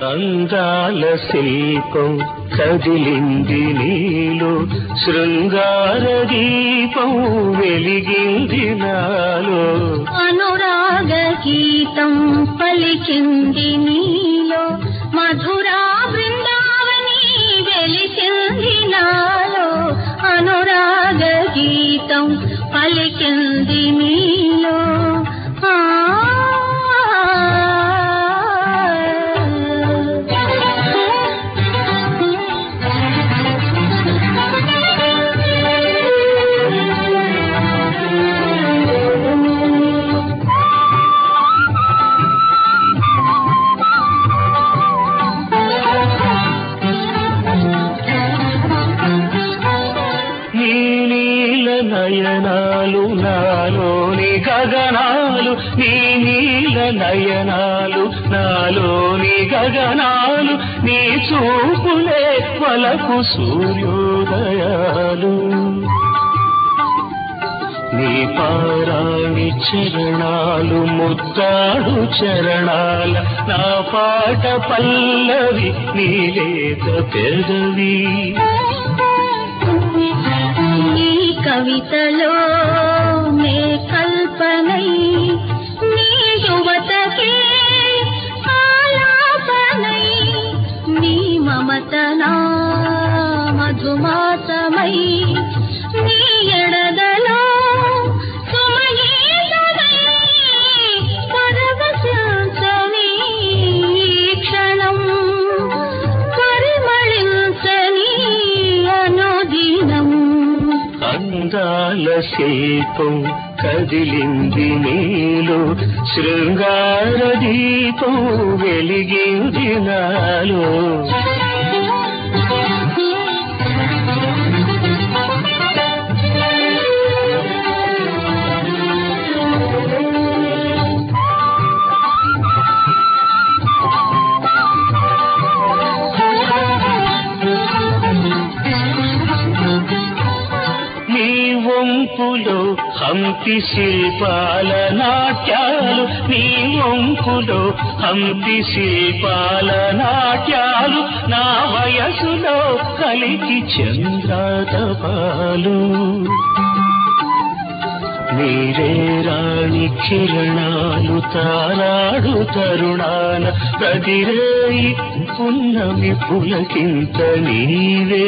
అందాల శిల్పం కదిలింది నీలో, శృంగార దీపం వెలిగింది నాలో. అనురాగ గీతం పలికింది నీలో, మధురా బృందావని వెలిసింది నాలో. అనురాగ గీతం పలికింది నీలో. నయనాలు నాలోని గగనాలు, నీ నీల నయనాలు నాలోని గగనాలు, నీ చూపులే వలకు సూర్యోదయాలు. నీ పారాణి చరణాలు ముద్దాడు చరణాల, నా పాట పల్లవి నీ లేత పెదవి. కవితలో నే కల్పనై, నీ యువతకే ఆలాపనై, నీ మమతనా మధుమాసమై, నీ ఎడదలో సుమగీతమై పరవశించని క్షణం, పరిమళించని అనుదినం. అందాల శిల్పం కదిలింది నీలో, శృంగార దీపం వెలిగింది నాలో. వంపులో హంపి శిల్పాల నాట్యాలు, నీ వంపులో హంపి శిల్పాల నాట్యాలు, నా వయసులో కలికి చంద్రాతపాలు. నీరే రాణి కిరణాలు తారాడు తరుణాన, ప్రతిరేయి పున్నమి పులకింత నీవే.